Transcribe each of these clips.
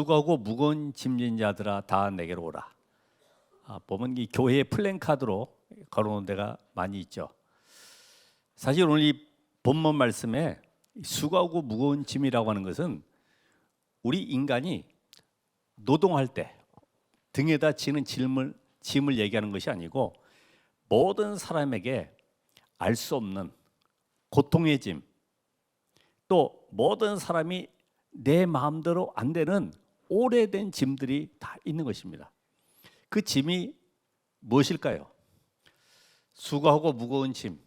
수고하고 무거운 짐진 자들아 다 내게로 오라. 보면 이 교회의 플랜카드로 걸어놓은 데가 많이 있죠. 사실 오늘 이 본문 말씀에 수고하고 무거운 짐이라고 하는 것은 우리 인간이 노동할 때 등에다 지는 짐을 얘기하는 것이 아니고 모든 사람에게 알 수 없는 고통의 짐, 또 모든 사람이 내 마음대로 안 되는 오래된 짐들이 다 있는 것입니다. 그 짐이 무엇일까요? 수고하고 무거운 짐.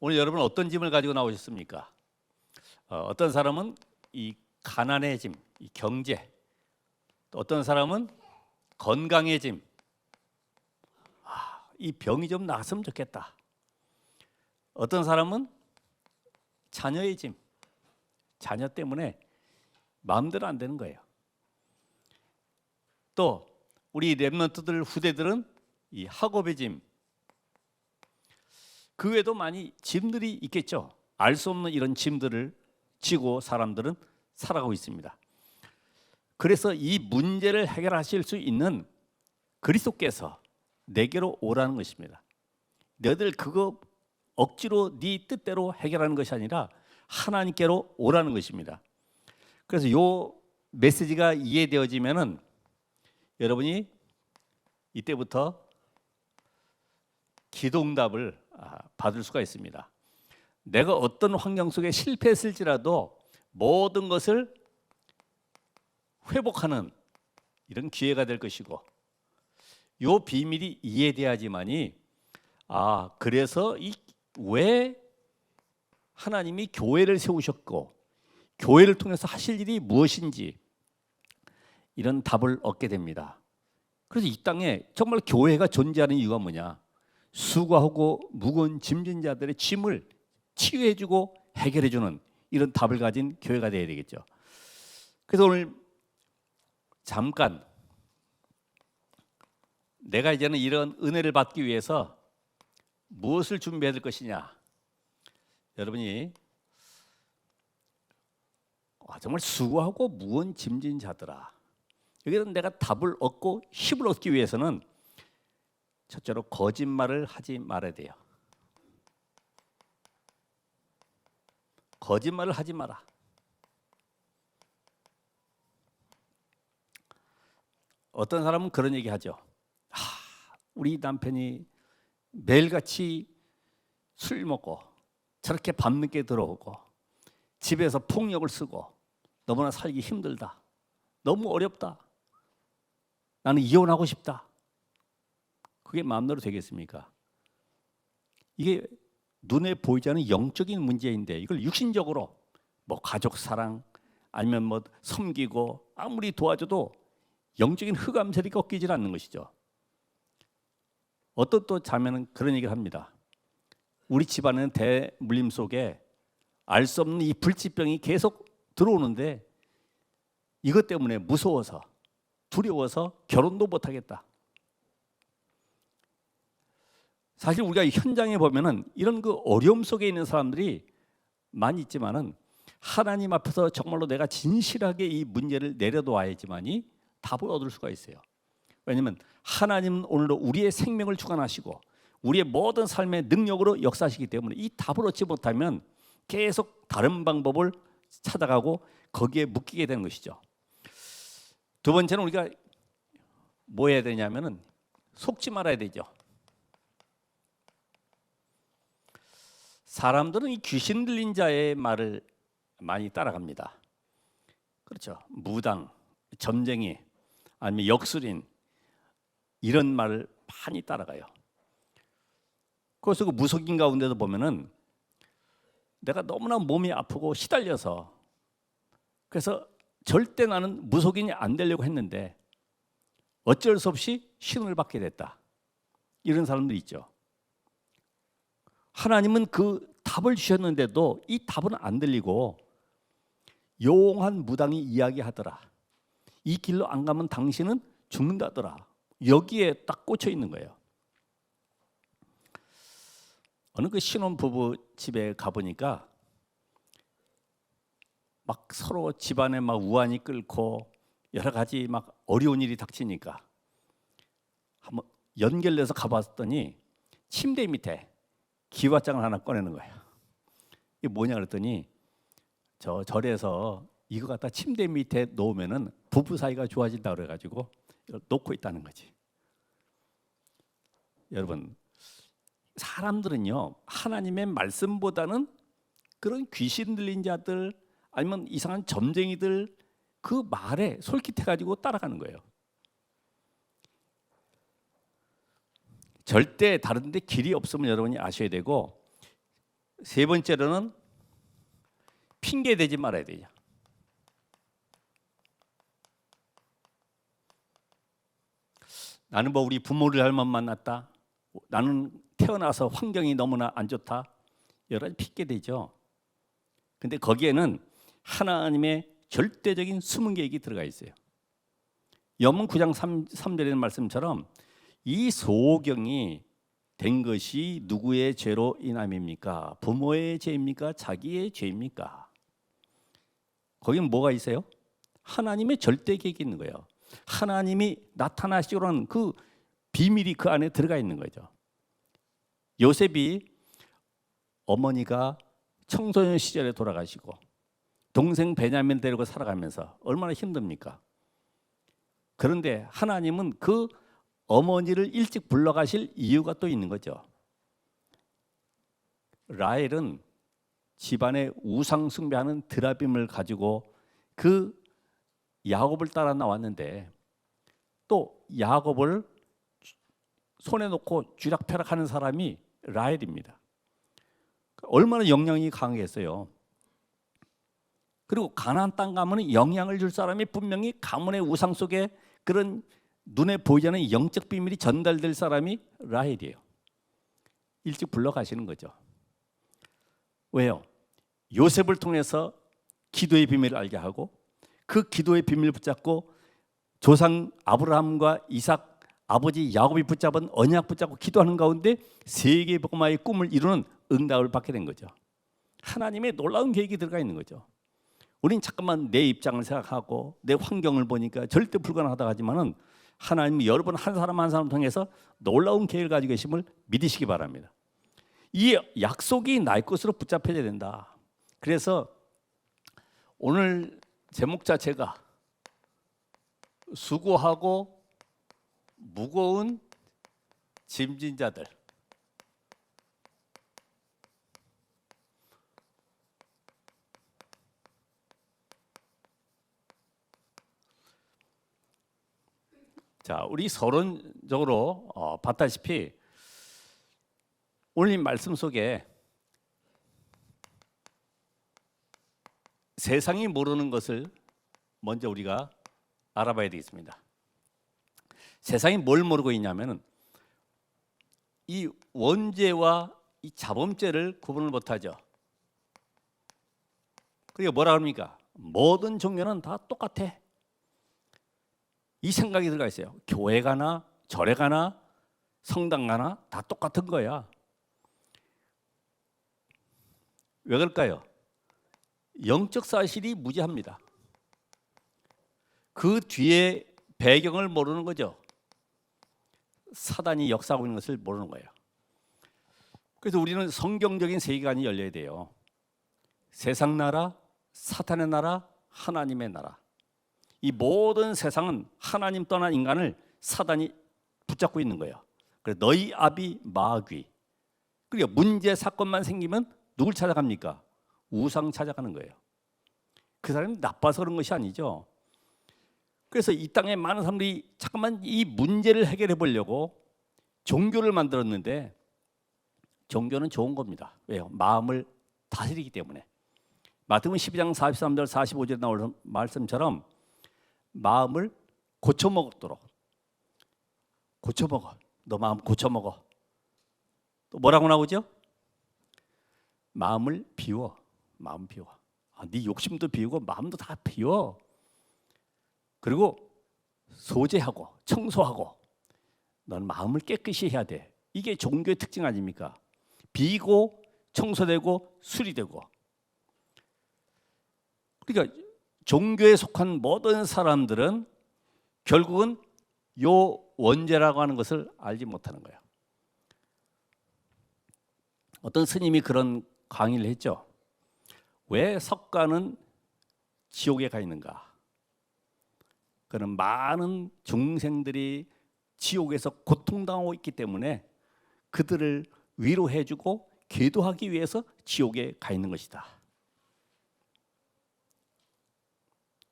오늘 여러분 어떤 짐을 가지고 나오셨습니까? 어떤 사람은 이 가난의 짐, 이 경제, 또 어떤 사람은 건강의 짐, 이 병이 좀 나았으면 좋겠다. 어떤 사람은 자녀의 짐, 자녀 때문에 마음대로 안 되는 거예요. 또 우리 랩런트들 후대들은 이 학업의 짐, 그 외에도 많이 짐들이 있겠죠. 알 수 없는 이런 짐들을 지고 사람들은 살아가고 있습니다. 그래서 이 문제를 해결하실 수 있는 그리스도께서 내게로 오라는 것입니다. 너희들 그거 억지로 네 뜻대로 해결하는 것이 아니라 하나님께로 오라는 것입니다. 그래서 요 메시지가 이해되어지면은 여러분이 이때부터 기도응답을 받을 수가 있습니다. 내가 어떤 환경 속에 실패했을지라도 모든 것을 회복하는 이런 기회가 될 것이고, 요 비밀이 이해돼야지만이 그래서 왜 하나님이 교회를 세우셨고 교회를 통해서 하실 일이 무엇인지 이런 답을 얻게 됩니다. 그래서 이 땅에 정말 교회가 존재하는 이유가 뭐냐? 수고하고 무거운 짐진 자들의 짐을 치유해주고 해결해주는 이런 답을 가진 교회가 되어야 되겠죠. 그래서 오늘 잠깐 내가 이제는 이런 은혜를 받기 위해서 무엇을 준비해야 될 것이냐? 여러분이 정말 수고하고 무거운 짐진 자들아, 여기는 내가 답을 얻고 힘을 얻기 위해서는 첫째로 거짓말을 하지 말아야 돼요. 거짓말을 하지 마라. 어떤 사람은 그런 얘기 하죠. 우리 남편이 매일같이 술 먹고 저렇게 밤늦게 들어오고 집에서 폭력을 쓰고 너무나 살기 힘들다. 너무 어렵다. 나는 이혼하고 싶다. 그게 마음대로 되겠습니까? 이게 눈에 보이지 않는 영적인 문제인데 이걸 육신적으로 뭐 가족 사랑 아니면 뭐 섬기고 아무리 도와줘도 영적인 흑암셀이 꺾이질 않는 것이죠. 어떤 또 자매는 그런 얘기를 합니다. 우리 집안은 대물림 속에 알 수 없는 이 불치병이 계속 들어오는데 이것 때문에 무서워서 두려워서 결혼도 못하겠다. 사실 우리가 현장에 보면은 이런 그 어려움 속에 있는 사람들이 많이 있지만은 하나님 앞에서 정말로 내가 진실하게 이 문제를 내려놓아야지만이 답을 얻을 수가 있어요. 왜냐하면 하나님은 오늘도 우리의 생명을 주관하시고 우리의 모든 삶의 능력으로 역사하시기 때문에 이 답을 얻지 못하면 계속 다른 방법을 찾아가고 거기에 묶이게 되는 것이죠. 두 번째는 우리가 뭐 해야 되냐면은 속지 말아야 되죠. 사람들은 이 귀신 들린 자의 말을 많이 따라갑니다. 그렇죠. 무당, 점쟁이, 아니면 역술인 이런 말을 많이 따라가요. 그래서 그 무속인 가운데도 보면은 내가 너무나 몸이 아프고 시달려서 그래서 절대 나는 무속인이 안 되려고 했는데 어쩔 수 없이 신을 받게 됐다. 이런 사람들이 있죠. 하나님은 그 답을 주셨는데도 이 답은 안 들리고 용한 무당이 이야기하더라. 이 길로 안 가면 당신은 죽는다더라. 여기에 딱 꽂혀 있는 거예요. 어느 그 신혼부부 집에 가보니까 막 서로 집안에 막 우환이 끓고 여러 가지 막 어려운 일이 닥치니까 한번 연결돼서 가봤더니 침대 밑에 기와장을 하나 꺼내는 거예요. 이게 뭐냐 그랬더니 저 절에서 이거 갖다 침대 밑에 놓으면은 부부 사이가 좋아진다 그래가지고 이걸 놓고 있다는 거지. 여러분, 사람들은요 하나님의 말씀보다는 그런 귀신 들린 자들 아니면 이상한 점쟁이들 그 말에 솔깃해가지고 따라가는 거예요. 절대 다른 데 길이 없음을 여러분이 아셔야 되고, 세 번째로는 핑계 대지 말아야 돼요. 나는 뭐 우리 부모를 잘못 만났다, 나는 태어나서 환경이 너무나 안 좋다, 여러 가지 핑계 대죠. 근데 거기에는 하나님의 절대적인 숨은 계획이 들어가 있어요. 염문 9장 3절에 있는 말씀처럼 이 소경이 된 것이 누구의 죄로 인함입니까? 부모의 죄입니까? 자기의 죄입니까? 거기는 뭐가 있어요? 하나님의 절대 계획이 있는 거예요. 하나님이 나타나시려고 하는 그 비밀이 그 안에 들어가 있는 거죠. 요셉이 어머니가 청소년 시절에 돌아가시고 동생 베냐민 데리고 살아가면서 얼마나 힘듭니까? 그런데 하나님은 그 어머니를 일찍 불러가실 이유가 또 있는 거죠. 라헬은 집안에 우상 숭배하는 드라빔을 가지고 그 야곱을 따라 나왔는데 또 야곱을 손에 놓고 쥐락펴락하는 사람이 라헬입니다. 얼마나 영향이 강했어요. 그리고 가나안 땅 가면 영향을 줄 사람이 분명히 가문의 우상 속에 그런 눈에 보이지 않는 영적 비밀이 전달될 사람이 라헬이에요. 일찍 불러가시는 거죠. 왜요? 요셉을 통해서 기도의 비밀을 알게 하고 그 기도의 비밀을 붙잡고 조상 아브라함과 이삭 아버지 야곱이 붙잡은 언약 붙잡고 기도하는 가운데 세계 복음화의 꿈을 이루는 응답을 받게 된 거죠. 하나님의 놀라운 계획이 들어가 있는 거죠. 우린 잠깐만 내 입장을 생각하고 내 환경을 보니까 절대 불가능하다 하지만은 하나님이 여러분 한 사람 한 사람 통해서 놀라운 계획을 가지고 계심을 믿으시기 바랍니다. 이 약속이 나의 것으로 붙잡혀야 된다. 그래서 오늘 제목 자체가 수고하고 무거운 짐진 자들. 자, 우리 서론적으로 봤다시피 오늘 말씀 속에 세상이 모르는 것을 먼저 우리가 알아봐야 되겠습니다. 세상이 뭘 모르고 있냐면은 이 원죄와 이 자범죄를 구분을 못하죠. 그게 뭐라 합니까? 모든 종교는 다 똑같아. 이 생각이 들어가 있어요. 교회 가나 절에 가나 성당 가나 다 똑같은 거야. 왜 그럴까요? 영적 사실이 무지합니다. 그 뒤에 배경을 모르는 거죠. 사단이 역사하고 있는 것을 모르는 거예요. 그래서 우리는 성경적인 세계관이 열려야 돼요. 세상 나라, 사탄의 나라, 하나님의 나라. 이 모든 세상은 하나님 떠난 인간을 사단이 붙잡고 있는 거예요. 그래서 너희 아비 마귀. 그리고 문제 사건만 생기면 누굴 찾아갑니까? 우상 찾아가는 거예요. 그 사람이 나빠서 그런 것이 아니죠. 그래서 이 땅에 많은 사람들이 잠깐만 이 문제를 해결해 보려고 종교를 만들었는데 종교는 좋은 겁니다. 왜요? 마음을 다스리기 때문에. 마태복음 12장 43절 45절에 나오는 말씀처럼 마음을 고쳐먹도록. 고쳐먹어. 너 마음 고쳐먹어. 또 뭐라고 나오죠? 마음을 비워. 마음 비워. 네 욕심도 비우고 마음도 다 비워. 그리고 소재하고 청소하고 넌 마음을 깨끗이 해야 돼. 이게 종교의 특징 아닙니까? 비고 청소되고 수리되고. 그러니까 종교에 속한 모든 사람들은 결국은 요 원죄라고 하는 것을 알지 못하는 거예요. 어떤 스님이 그런 강의를 했죠. 왜 석가는 지옥에 가 있는가? 그는 많은 중생들이 지옥에서 고통당하고 있기 때문에 그들을 위로해주고 계도하기 위해서 지옥에 가 있는 것이다.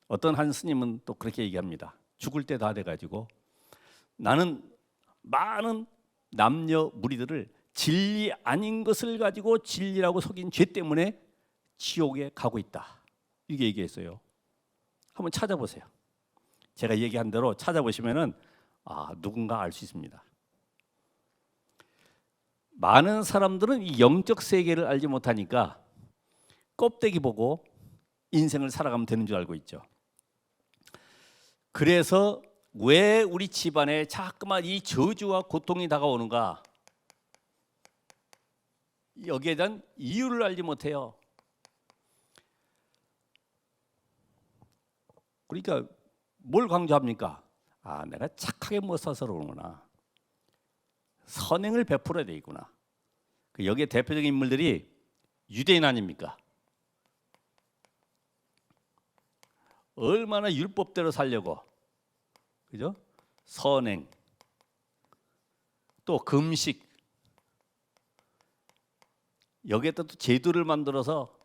어떤 한 스님은 또 그렇게 얘기합니다. 죽을 때 다 돼가지고 나는 많은 남녀 무리들을 진리 아닌 것을 가지고 진리라고 속인 죄 때문에 지옥에 가고 있다. 이렇게 얘기했어요. 한번 찾아보세요. 제가 얘기한 대로 찾아보시면은 누군가 알 수 있습니다. 많은 사람들은 이 영적 세계를 알지 못하니까 껍데기 보고 인생을 살아가면 되는 줄 알고 있죠. 그래서 왜 우리 집안에 자꾸만 이 저주와 고통이 다가오는가? 여기에 대한 이유를 알지 못해요. 그러니까 뭘 강조합니까? 내가 착하게 못 살아서 그러구나. 선행을 베풀어야 되겠구나. 여기에 대표적인 인물들이 유대인 아닙니까? 얼마나 율법대로 살려고, 그죠? 선행, 또 금식, 여기에다 또 제도를 만들어서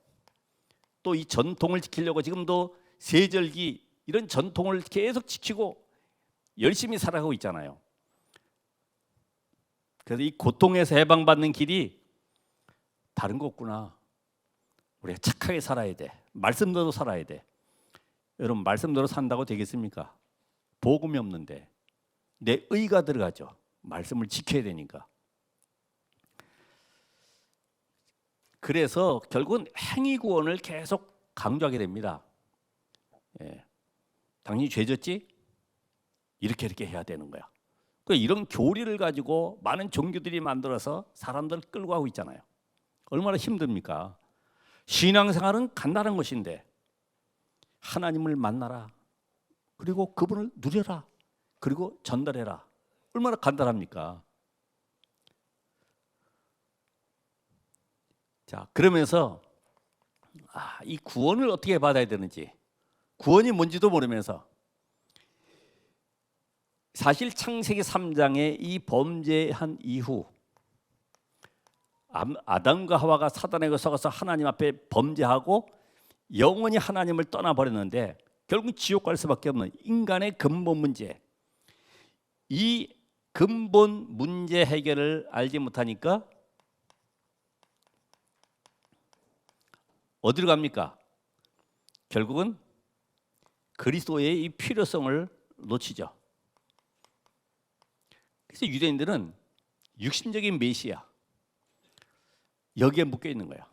또 이 전통을 지키려고 지금도 세절기 이런 전통을 계속 지키고 열심히 살아가고 있잖아요. 그래서 이 고통에서 해방받는 길이 다른 거 없구나. 우리가 착하게 살아야 돼. 말씀대로 살아야 돼. 여러분 말씀대로 산다고 되겠습니까? 복음이 없는데 내 의가 들어가죠. 말씀을 지켜야 되니까. 그래서 결국은 행위 구원을 계속 강조하게 됩니다. 당신이 죄졌지? 이렇게 해야 되는 거야. 이런 교리를 가지고 많은 종교들이 만들어서 사람들을 끌고 가고 있잖아요. 얼마나 힘듭니까? 신앙생활은 간단한 것인데 하나님을 만나라. 그리고 그분을 누려라. 그리고 전달해라. 얼마나 간단합니까? 자, 그러면서 이 구원을 어떻게 받아야 되는지, 구원이 뭔지도 모르면서 사실 창세기 3장에 이 범죄한 이후 아담과 하와가 사단에게 속아서 하나님 앞에 범죄하고 영원히 하나님을 떠나버렸는데 결국 지옥 갈 수밖에 없는 인간의 근본 문제, 이 근본 문제 해결을 알지 못하니까 어디로 갑니까? 결국은 그리스도의 이 필요성을 놓치죠. 그래서 유대인들은 육신적인 메시아 여기에 묶여 있는 거야.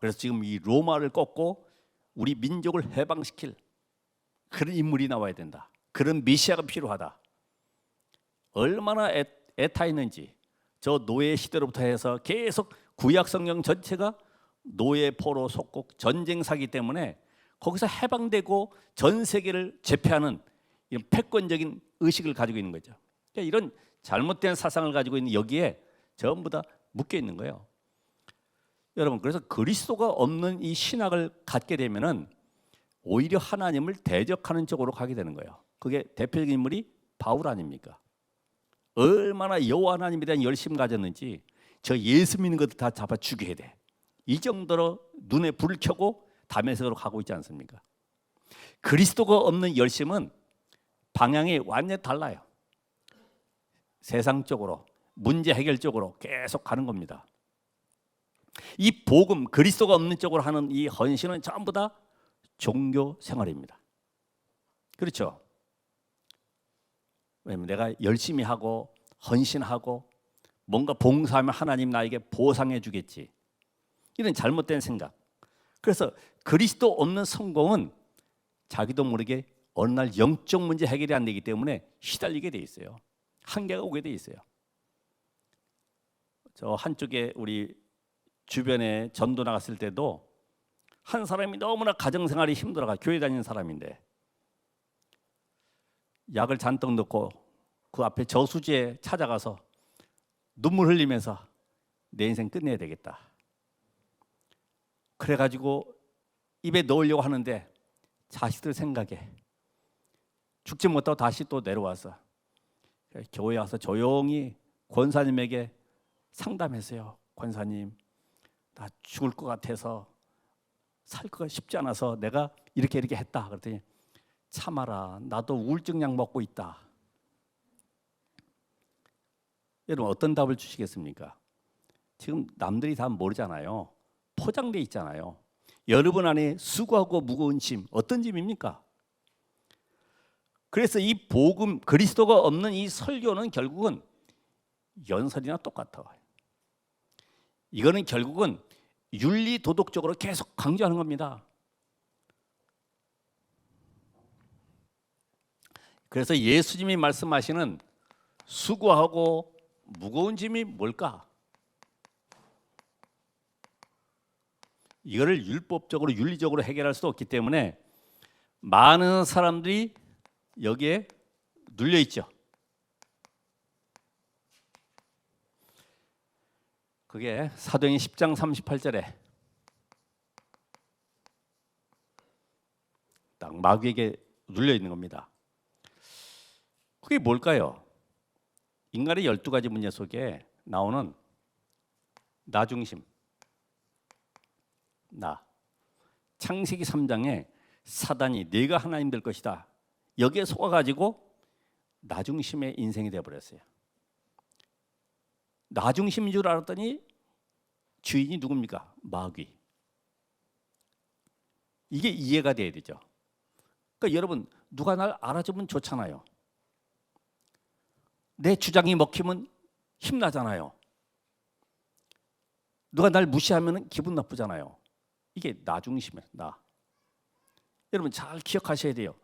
그래서 지금 이 로마를 꺾고 우리 민족을 해방시킬 그런 인물이 나와야 된다. 그런 메시아가 필요하다. 얼마나 애타있는지. 저 노예 시대로부터 해서 계속 구약 성경 전체가 노예 포로 속국 전쟁 사기 때문에 거기서 해방되고 전 세계를 제패하는 이런 패권적인 의식을 가지고 있는 거죠. 그러니까 이런 잘못된 사상을 가지고 있는 여기에 전부 다 묶여 있는 거예요. 여러분, 그래서 그리스도가 없는 이 신학을 갖게 되면은 오히려 하나님을 대적하는 쪽으로 가게 되는 거예요. 그게 대표적인 인물이 바울 아닙니까? 얼마나 여호와 하나님에 대한 열심 가졌는지 저 예수 믿는 것들 다 잡아 죽여야 돼. 이 정도로 눈에 불을 켜고 다메섹으로 가고 있지 않습니까? 그리스도가 없는 열심은 방향이 완전히 달라요. 세상 쪽으로, 문제 해결 쪽으로 계속 가는 겁니다. 이 복음, 그리스도가 없는 쪽으로 하는 이 헌신은 전부 다 종교 생활입니다. 그렇죠? 왜냐면 내가 열심히 하고 헌신하고 뭔가 봉사하면 하나님 나에게 보상해 주겠지. 이런 잘못된 생각. 그래서 그리스도 없는 성공은 자기도 모르게 어느 날 영적 문제 해결이 안 되기 때문에 시달리게 돼 있어요. 한계가 오게 돼 있어요. 저 한쪽에 우리 주변에 전도 나갔을 때도 한 사람이 너무나 가정생활이 힘들어가 교회 다니는 사람인데 약을 잔뜩 넣고 그 앞에 저수지에 찾아가서 눈물 흘리면서 내 인생 끝내야 되겠다. 그래가지고 입에 넣으려고 하는데 자식들 생각에 죽지 못하고 다시 또 내려와서 교회 와서 조용히 권사님에게 상담했어요. 권사님, 나 죽을 것 같아서 살 거 쉽지 않아서 내가 이렇게 했다. 그랬더니 참아라, 나도 우울증 약 먹고 있다. 여러분 어떤 답을 주시겠습니까? 지금 남들이 다 모르잖아요. 포장돼 있잖아요. 여러분 안에 수고하고 무거운 짐, 어떤 짐입니까? 그래서 이 복음, 그리스도가 없는 이 설교는 결국은 연설이나 똑같아. 이거는 결국은 윤리 도덕적으로 계속 강조하는 겁니다. 그래서 예수님이 말씀하시는 수고하고 무거운 짐이 뭘까? 이거를 율법적으로 윤리적으로 해결할 수 없기 때문에 많은 사람들이 여기에 눌려 있죠. 그게 사도행전 10장 38절에 딱 마귀에게 눌려 있는 겁니다. 그게 뭘까요? 인간의 12가지 문제 속에 나오는 나 중심, 나. 창세기 3장에 사단이 네가 하나님 될 것이다. 여기에 속아가지고 나 중심의 인생이 되어버렸어요. 나 중심인 줄 알았더니 주인이 누굽니까? 마귀. 이게 이해가 돼야 되죠. 그러니까 여러분 누가 날 알아주면 좋잖아요. 내 주장이 먹히면 힘나잖아요. 누가 날 무시하면 기분 나쁘잖아요. 이게 나 중심이에요. 나. 여러분 잘 기억하셔야 돼요.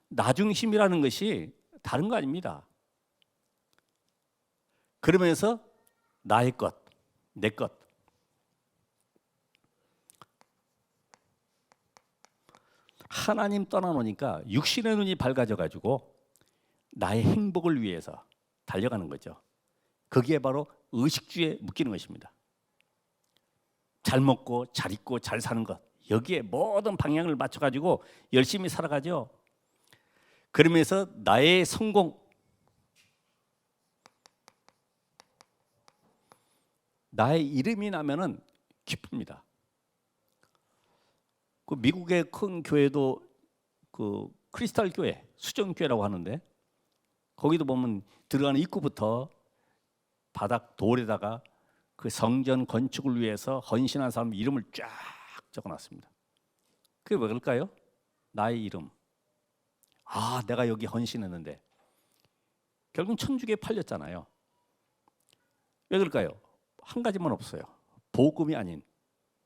나 중심이라는 것이 다른 거 아닙니다. 그러면서 나의 것, 내 것. 하나님 떠나놓으니까 육신의 눈이 밝아져가지고 나의 행복을 위해서 달려가는 거죠. 그게 바로 의식주에 묶이는 것입니다. 잘 먹고 잘 입고 잘 사는 것, 여기에 모든 방향을 맞춰가지고 열심히 살아가죠. 그러면서 나의 성공, 나의 이름이 나면은 기쁩니다. 그 미국의 큰 교회도 그 크리스탈 교회, 수정 교회라고 하는데 거기도 보면 들어가는 입구부터 바닥 돌에다가 그 성전 건축을 위해서 헌신한 사람 이름을 쫙 적어놨습니다. 그게 왜 그럴까요? 나의 이름. 아, 내가 여기 헌신했는데 결국 천주교에 팔렸잖아요. 왜 그럴까요? 한 가지만 없어요. 복음이 아닌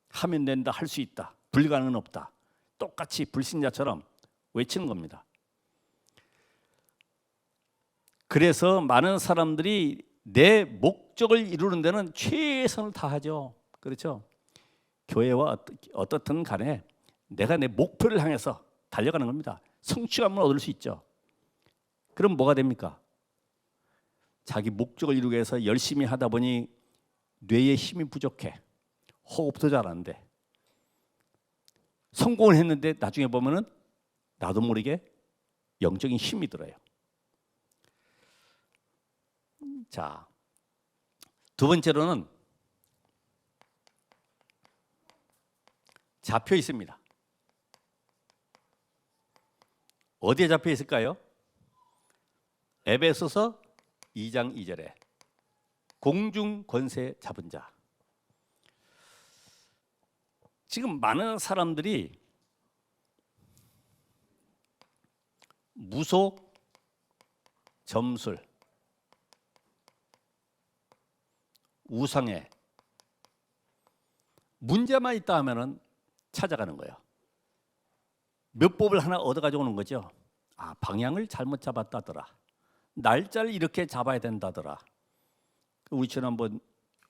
하면 된다, 할 수 있다, 불가능은 없다. 똑같이 불신자처럼 외치는 겁니다. 그래서 많은 사람들이 내 목적을 이루는 데는 최선을 다하죠. 그렇죠? 교회와 어떻든 간에 내가 내 목표를 향해서 달려가는 겁니다. 성취감을 얻을 수 있죠. 그럼 뭐가 됩니까? 자기 목적을 이루기 위해서 열심히 하다 보니 뇌에 힘이 부족해. 호흡도 잘 안 돼. 성공을 했는데 나중에 보면은 나도 모르게 영적인 힘이 들어요. 자, 두 번째로는 잡혀 있습니다. 어디에 잡혀 있을까요? 에베소서 2장 2절에 공중 권세 잡은 자. 지금 많은 사람들이 무속, 점술, 우상에 문제만 있다 하면은 찾아가는 거예요. 몇 법을 하나 얻어가지고 오는 거죠. 아, 방향을 잘못 잡았다더라. 날짜를 이렇게 잡아야 된다더라. 우리 지난번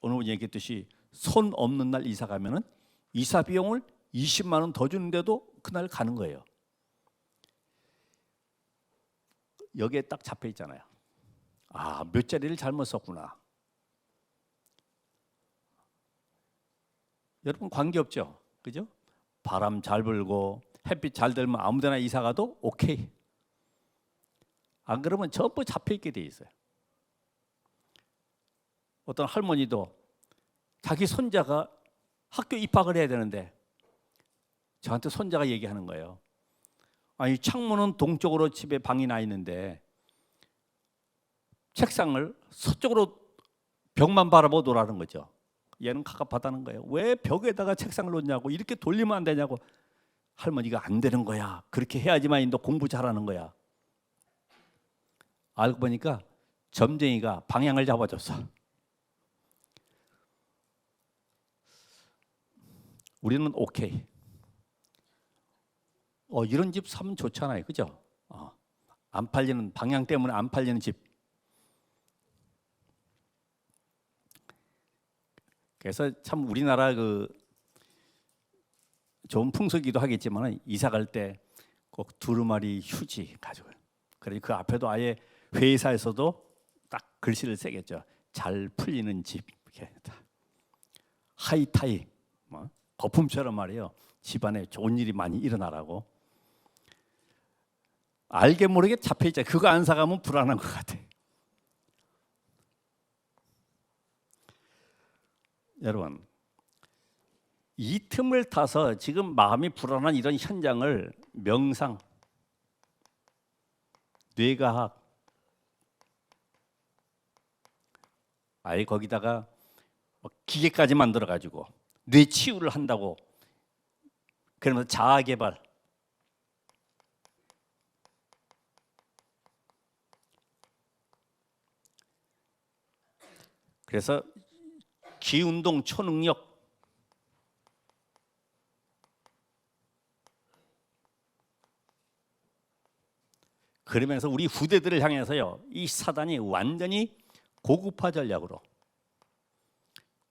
오늘 얘기했듯이 손 없는 날 이사 가면은 이사 비용을 20만 원 더 주는데도 그날 가는 거예요. 여기에 딱 잡혀 있잖아요. 아, 몇 자리를 잘못 썼구나. 여러분 관계없죠, 그죠? 바람 잘 불고 햇빛 잘 들면 아무데나 이사 가도 오케이. 안 그러면 전부 잡혀 있게 돼 있어요. 어떤 할머니도 자기 손자가 학교 입학을 해야 되는데 저한테 손자가 얘기하는 거예요. 아니, 창문은 동쪽으로 집에 방이 나 있는데 책상을 서쪽으로 벽만 바라보더라는 거죠. 얘는 갑갑하다는 거예요. 왜 벽에다가 책상을 놓냐고, 이렇게 돌리면 안 되냐고. 할머니가 안 되는 거야. 그렇게 해야지만 너 공부 잘하는 거야. 알고 보니까 점쟁이가 방향을 잡아줬어. 우리는 오케이. 이런 집 사면 좋잖아요, 그죠? 안 팔리는, 방향 때문에 안 팔리는 집. 그래서 참 우리나라 그 좋은 풍속이기도 하겠지만 이사 갈 때 꼭 두루마리 휴지 가지고. 그래 그 앞에도 아예 회사에서도 딱 글씨를 새겼죠. 잘 풀리는 집. 이렇게 하이타이, 뭐 거품처럼 말이에요. 집안에 좋은 일이 많이 일어나라고. 알게 모르게 잡혀 있잖아요. 그거 안 사가면 불안한 것 같아. 여러분, 이 틈을 타서 지금 마음이 불안한 이런 현장을 명상, 뇌과학, 아예 거기다가 기계까지 만들어 가지고 뇌 치유를 한다고, 그러면서 자아 개발, 그래서 기운동 초능력, 그러면서 우리 후대들을 향해서요, 이 사단이 완전히 고급화 전략으로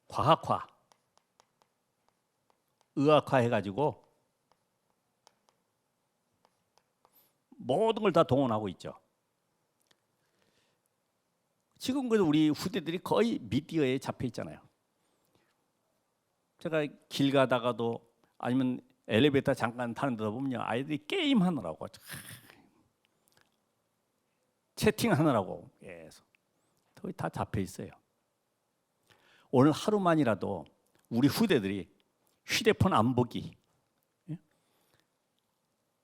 과학화, 의학화 해가지고 모든 걸 다 동원하고 있죠. 지금 그래도 우리 후대들이 거의 미디어에 잡혀 있잖아요. 제가 길 가다가도 아니면 엘리베이터 잠깐 타는 데다 보면 아이들이 게임 하느라고, 채팅하느라고 계속 거의 다 잡혀 있어요. 오늘 하루만이라도 우리 후대들이 휴대폰 안 보기,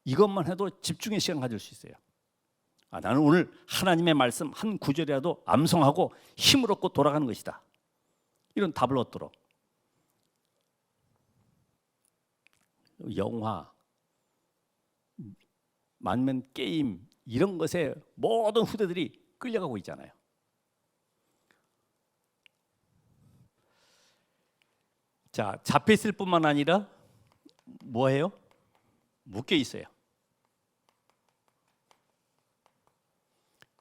이것만 해도 집중의 시간 가질 수 있어요. 나는 오늘 하나님의 말씀 한 구절이라도 암송하고 힘을 얻고 돌아가는 것이다. 이런 답을 얻도록. 영화, 아니면 게임, 이런 것에 모든 후대들이 끌려가고 있잖아요. 자, 잡혀 있을 뿐만 아니라 뭐예요? 묶여 있어요.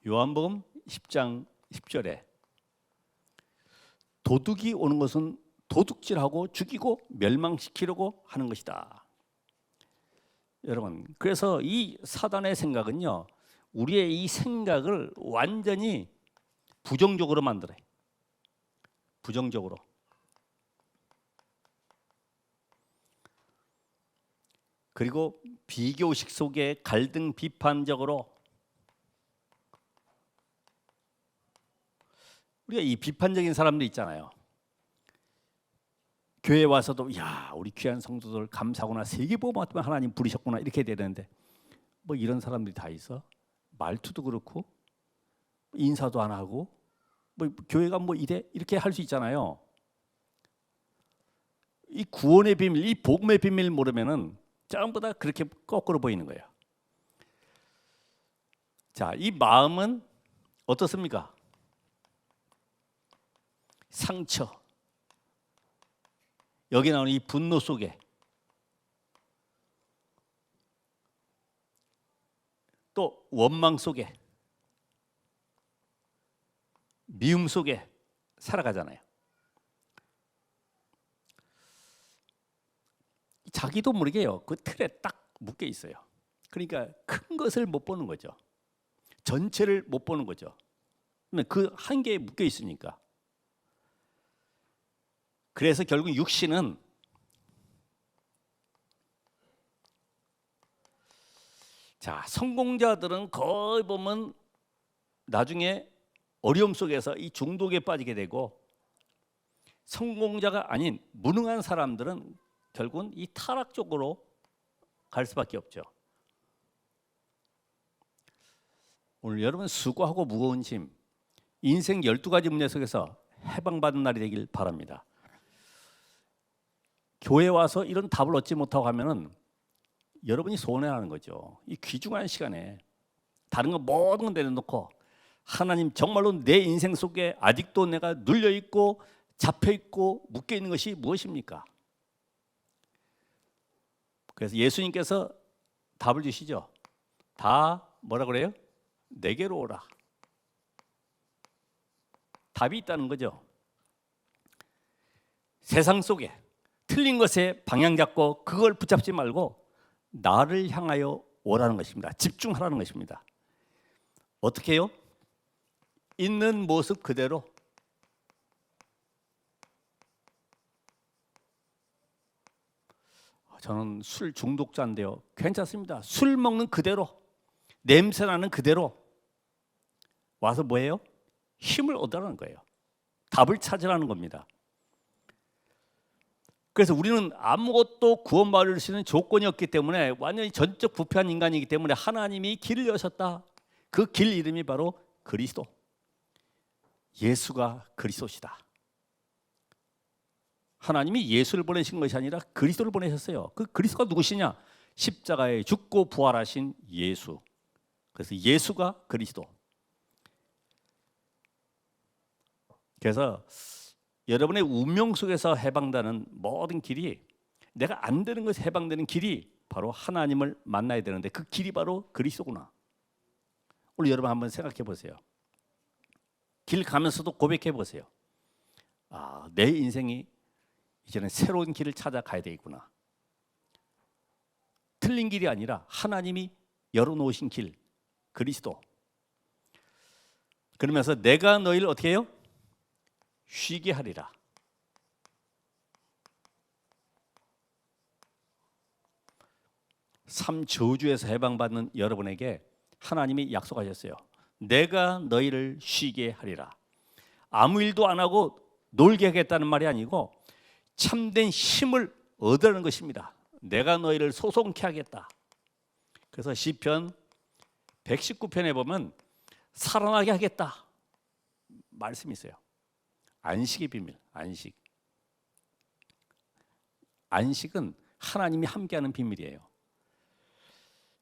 요한복음 10장 10절에 도둑이 오는 것은 도둑질하고 죽이고 멸망시키려고 하는 것이다. 여러분, 그래서 이 사단의 생각은요, 우리의 이 생각을 완전히 부정적으로 만들어요. 부정적으로. 그리고 비교식 속에 갈등 비판적으로, 우리가 이 비판적인 사람들 있잖아요. 교회 와서도 야, 우리 귀한 성도들 감사하구나, 세계복음 때문에 하나님 부르셨구나, 이렇게 되는데 뭐 이런 사람들이 다 있어? 말투도 그렇고 인사도 안 하고 뭐 교회가 뭐 이래 이렇게 할 수 있잖아요. 이 구원의 비밀, 이 복음의 비밀 모르면은 전부 다 그렇게 거꾸로 보이는 거예요. 자, 이 마음은 어떻습니까? 상처, 여기 나오는 이 분노 속에, 또 원망 속에, 미움 속에 살아가잖아요. 자기도 모르게요. 그 틀에 딱 묶여 있어요. 그러니까 큰 것을 못 보는 거죠. 전체를 못 보는 거죠. 그 한계에 묶여 있으니까. 그래서 결국 육신은 자, 성공자들은 거의 보면 나중에 어려움 속에서 이 중독에 빠지게 되고, 성공자가 아닌 무능한 사람들은 결국은 이 타락 쪽으로 갈 수밖에 없죠. 오늘 여러분 수고하고 무거운 짐, 인생 12가지 문제 속에서 해방받는 날이 되길 바랍니다. 교회 와서 이런 답을 얻지 못하고 하면은 여러분이 손해라는 거죠. 이 귀중한 시간에 다른 거 모든 건 내려놓고 하나님, 정말로 내 인생 속에 아직도 내가 눌려 있고 잡혀 있고 묶여 있는 것이 무엇입니까? 그래서 예수님께서 답을 주시죠. 다 뭐라 그래요? 내게로 오라. 답이 있다는 거죠. 세상 속에 틀린 것에 방향 잡고 그걸 붙잡지 말고 나를 향하여 오라는 것입니다. 집중하라는 것입니다. 어떻게 해요? 있는 모습 그대로. 저는 술 중독자인데요. 괜찮습니다. 술 먹는 그대로, 냄새 나는 그대로 와서 뭐예요? 힘을 얻으라는 거예요. 답을 찾으라는 겁니다. 그래서 우리는 아무것도 구원받을 수 있는 조건이 없기 때문에 완전히 전적 부패한 인간이기 때문에 하나님이 길을 여셨다. 그 길 이름이 바로 그리스도. 예수가 그리스도시다. 하나님이 예수를 보내신 것이 아니라 그리스도를 보내셨어요. 그 그리스도가 누구시냐? 십자가에 죽고 부활하신 예수. 그래서 예수가 그리스도. 그래서 여러분의 운명 속에서 해방되는 모든 길이, 내가 안 되는 것에 해방되는 길이 바로 하나님을 만나야 되는데 그 길이 바로 그리스도구나. 오늘 여러분 한번 생각해 보세요. 길 가면서도 고백해 보세요. 아, 내 인생이 이제는 새로운 길을 찾아가야 되겠구나. 틀린 길이 아니라 하나님이 열어놓으신 길, 그리스도. 그러면서 내가 너희를 어떻게 해요? 쉬게 하리라. 삶 저주에서 해방받는 여러분에게 하나님이 약속하셨어요. 내가 너희를 쉬게 하리라. 아무 일도 안 하고 놀게 하겠다는 말이 아니고 참된 힘을 얻으라는 것입니다. 내가 너희를 소송케 하겠다. 그래서 시편 119편에 보면 살아나게 하겠다 말씀이 있어요. 안식의 비밀, 안식. 안식은 하나님이 함께하는 비밀이에요.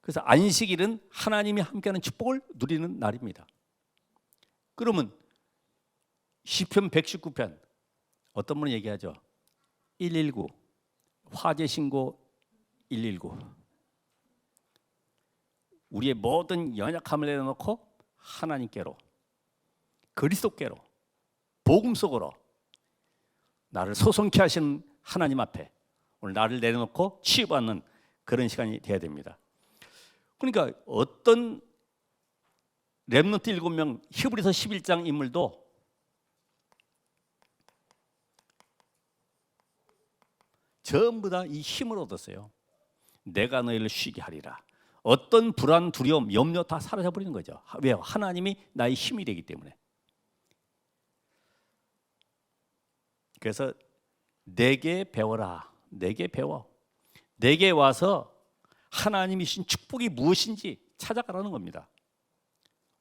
그래서 안식일은 하나님이 함께하는 축복을 누리는 날입니다. 그러면 시편 119편 어떤 분이 얘기하죠? 119 화재 신고 119. 우리의 모든 연약함을 내려놓고 하나님께로, 그리스도께로, 복음 속으로 나를 소송케 하시는 하나님 앞에 오늘 나를 내려놓고 치유받는 그런 시간이 돼야 됩니다. 그러니까 어떤 렘넌트 7명 히브리서 11장 인물도 전부 다 이 힘을 얻었어요. 내가 너희를 쉬게 하리라. 어떤 불안, 두려움, 염려 다 사라져버리는 거죠. 왜요? 하나님이 나의 힘이 되기 때문에. 그래서 내게 배워라. 내게 배워. 내게 와서 하나님이 주신 축복이 무엇인지 찾아가라는 겁니다.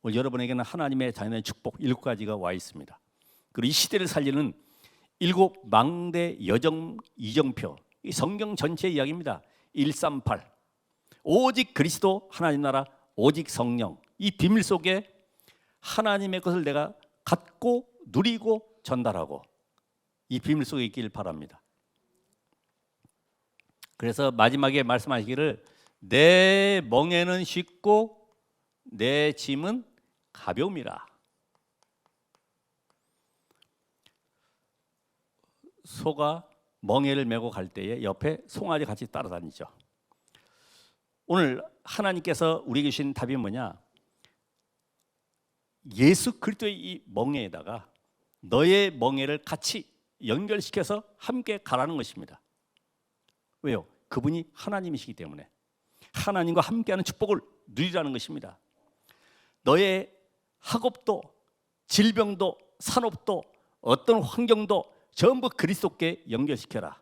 오늘 여러분에게는 하나님의 자연의 축복 7가지가 와 있습니다. 그리고 이 시대를 살리는 7 망대 여정 이정표, 이 성경 전체 이야기입니다. 138 오직 그리스도, 하나님 나라, 오직 성령. 이 비밀 속에 하나님의 것을 내가 갖고 누리고 전달하고 이 비밀 속에 있길 바랍니다. 그래서 마지막에 말씀하시기를 내 멍에는 쉽고 내 짐은 가벼움이라. 소가 멍에를 메고 갈 때에 옆에 송아지 같이 따라다니죠. 오늘 하나님께서 우리에게 주신 답이 뭐냐? 예수 그리스도의 이 멍에에다가 너의 멍에를 같이 연결시켜서 함께 가라는 것입니다. 왜요? 그분이 하나님이시기 때문에 하나님과 함께하는 축복을 누리라는 것입니다. 너의 학업도 질병도 산업도 어떤 환경도 전부 그리스도께 연결시켜라.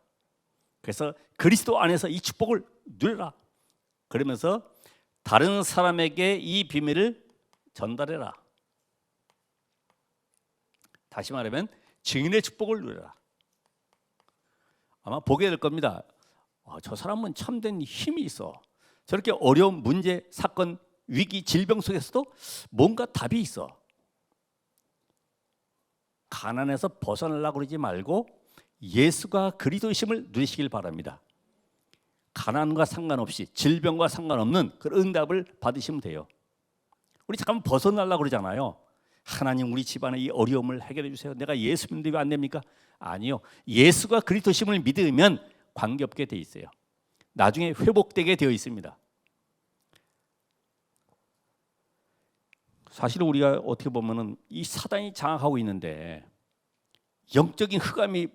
그래서 그리스도 안에서 이 축복을 누려라. 그러면서 다른 사람에게 이 비밀을 전달해라. 다시 말하면 증인의 축복을 누려라. 아마 보게 될 겁니다. 저 사람은 참된 힘이 있어. 저렇게 어려운 문제, 사건, 위기, 질병 속에서도 뭔가 답이 있어. 가난에서 벗어나려고 그러지 말고 예수가 그리스도이심을 누리시길 바랍니다. 가난과 상관없이 질병과 상관없는 그런 응답을 받으시면 돼요. 우리 잠깐 벗어나려고 그러잖아요. 하나님 우리 집안의 이 어려움을 해결해 주세요. 내가 예수 믿는데 왜 안 됩니까? 아니요. 예수가 그리스도심을 믿으면 관계없게 돼 있어요. 나중에 회복되게 되어 있습니다. 사실 우리가 어떻게 보면은 이 사단이 장악하고 있는데 영적인 흑암이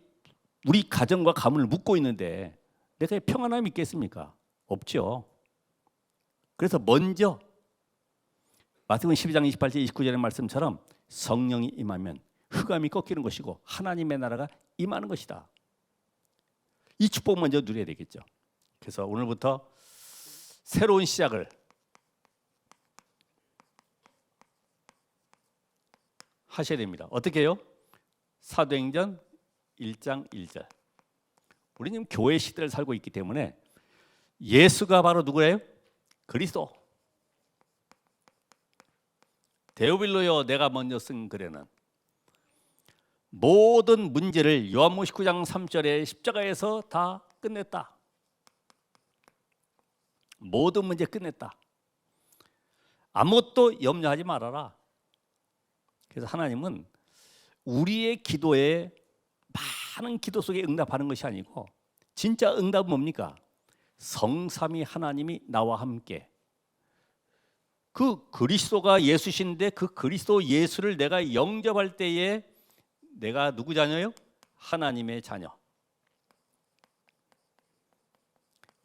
우리 가정과 가문을 묶고 있는데 내가 평안함이 있겠습니까? 없죠. 그래서 먼저 마태복음 12장 28절 29절의 말씀처럼 성령이 임하면 흑암이 꺾이는 것이고 하나님의 나라가 임하는 것이다. 이 축복 먼저 누려야 되겠죠. 그래서 오늘부터 새로운 시작을 하셔야 됩니다. 어떻게 해요? 사도행전 1장 1절. 우리는 교회 시대를 살고 있기 때문에 예수가 바로 누구예요? 그리스도. 데오빌로여 내가 먼저 쓴 글에는 모든 문제를 요한복음 19장 3절에 십자가에서 다 끝냈다. 모든 문제 끝냈다. 아무것도 염려하지 말아라. 그래서 하나님은 우리의 기도에 많은 기도 속에 응답하는 것이 아니고 진짜 응답은 뭡니까? 성삼위 하나님이 나와 함께 그 그리스도가 예수신데 그 그리스도 예수를 내가 영접할 때에 내가 누구 자녀요? 하나님의 자녀.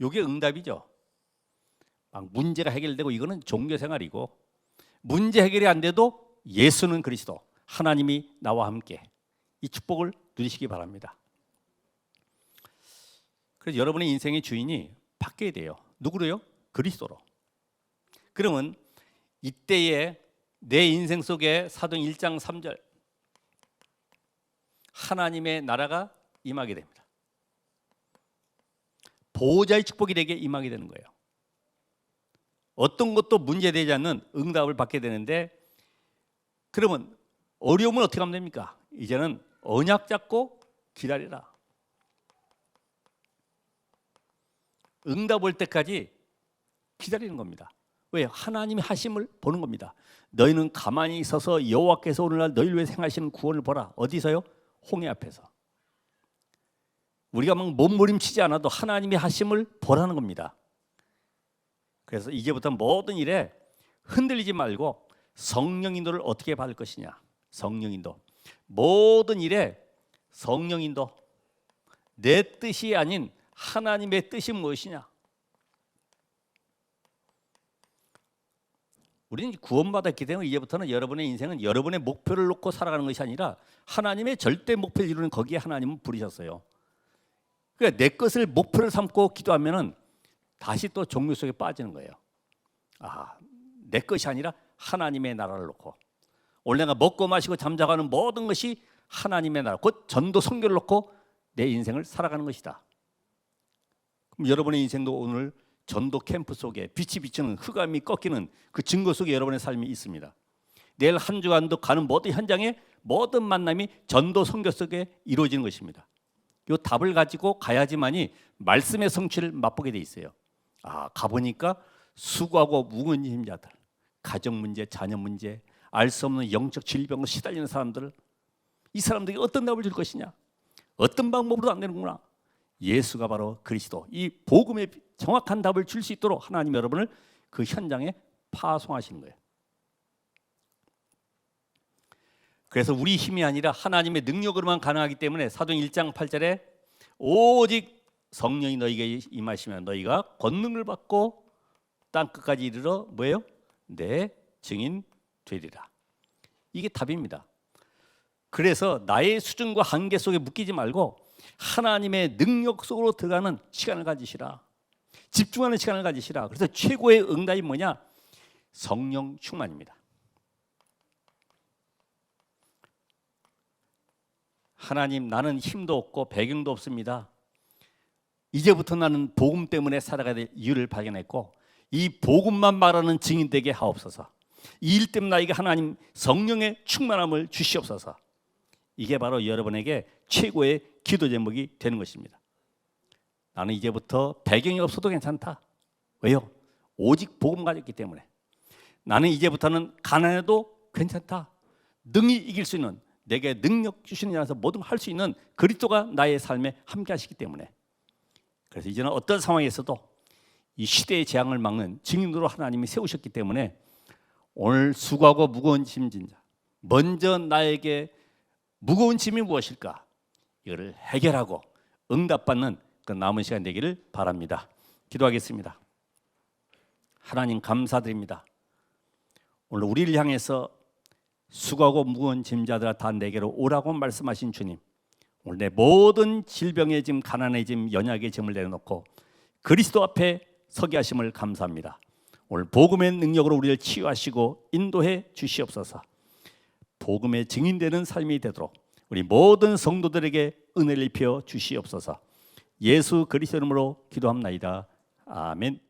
이게 응답이죠. 막 문제가 해결되고 이거는 종교 생활이고 문제 해결이 안 돼도 예수는 그리스도 하나님이 나와 함께 이 축복을 누리시기 바랍니다. 그래서 여러분의 인생의 주인이 바뀌어야 돼요. 누구로요? 그리스도로. 그러면 이때에 내 인생 속에 사도행 1장 3절 하나님의 나라가 임하게 됩니다. 보호자의 축복이 되게 임하게 되는 거예요. 어떤 것도 문제되지 않는 응답을 받게 되는데 그러면 어려움은 어떻게 하면 됩니까? 이제는 언약 잡고 기다리라. 응답 올 때까지 기다리는 겁니다. 왜? 하나님이 하심을 보는 겁니다. 너희는 가만히 있어서 여호와께서 오늘날 너희를 위해 행하시는 구원을 보라. 어디서요? 홍해 앞에서. 우리가 막 몸부림치지 않아도 하나님이 하심을 보라는 겁니다. 그래서 이제부터 모든 일에 흔들리지 말고 성령 인도를 어떻게 받을 것이냐. 성령 인도. 모든 일에 성령 인도. 내 뜻이 아닌 하나님의 뜻이 무엇이냐. 우리는 구원받았기 때문에 이제부터는 여러분의 인생은 여러분의 목표를 놓고 살아가는 것이 아니라 하나님의 절대 목표를 이루는 거기에 하나님은 부르셨어요. 그러니까 내 것을 목표를 삼고 기도하면은 다시 또 종교 속에 빠지는 거예요. 내 것이 아니라 하나님의 나라를 놓고 오늘 내가 먹고 마시고 잠자가는 모든 것이 하나님의 나라, 곧 전도 선교를 놓고 내 인생을 살아가는 것이다. 그럼 여러분의 인생도 오늘 전도 캠프 속에 빛이 비치는 흑암이 꺾이는 그 증거 속에 여러분의 삶이 있습니다. 내일 한 주간도 가는 모든 현장에 모든 만남이 전도 선교 속에 이루어지는 것입니다. 이 답을 가지고 가야지만이 말씀의 성취를 맛보게 돼 있어요. 가보니까 수고하고 무거운 자들, 가정 문제, 자녀 문제, 알 수 없는 영적 질병으로 시달리는 사람들, 이 사람들에게 어떤 답을 줄 것이냐, 어떤 방법으로도 안 되는구나. 예수가 바로 그리스도, 이 복음의 정확한 답을 줄 수 있도록 하나님 여러분을 그 현장에 파송하시는 거예요. 그래서 우리 힘이 아니라 하나님의 능력으로만 가능하기 때문에 사도행 1장 8절에 오직 성령이 너희에게 임하시면 너희가 권능을 받고 땅 끝까지 이르러 뭐예요? 내 증인 되리라. 이게 답입니다. 그래서 나의 수준과 한계 속에 묶이지 말고 하나님의 능력 속으로 들어가는 시간을 가지시라. 집중하는 시간을 가지시라. 그래서 최고의 응답이 뭐냐? 성령 충만입니다. 하나님, 나는 힘도 없고 배경도 없습니다. 이제부터 나는 복음 때문에 살아가야 될 이유를 발견했고 이 복음만 말하는 증인 되게 하옵소서. 이 일 때문에 나에게 하나님 성령의 충만함을 주시옵소서. 이게 바로 여러분에게 최고의 기도 제목이 되는 것입니다. 나는 이제부터 배경이 없어도 괜찮다. 왜요? 오직 복음 가졌기 때문에. 나는 이제부터는 가난해도 괜찮다. 능히 이길 수 있는, 내게 능력 주시는 자라서 뭐든 할 수 있는 그리스도가 나의 삶에 함께 하시기 때문에. 그래서 이제는 어떤 상황에서도 이 시대의 재앙을 막는 증인으로 하나님이 세우셨기 때문에 오늘 수고하고 무거운 짐진 자, 먼저 나에게 무거운 짐이 무엇일까? 이거를 해결하고 응답받는 그 남은 시간 되기를 바랍니다. 기도하겠습니다. 하나님 감사드립니다. 오늘 우리를 향해서 수고하고 무거운 짐자들아 다 내게로 오라고 말씀하신 주님, 오늘 내 모든 질병의 짐, 가난의 짐, 연약의 짐을 내려놓고 그리스도 앞에 서게 하심을 감사합니다. 오늘 복음의 능력으로 우리를 치유하시고 인도해 주시옵소서. 복음의 증인되는 삶이 되도록 우리 모든 성도들에게 은혜를 입혀 주시옵소서. 예수 그리스도 이름으로 기도합나이다. 아멘.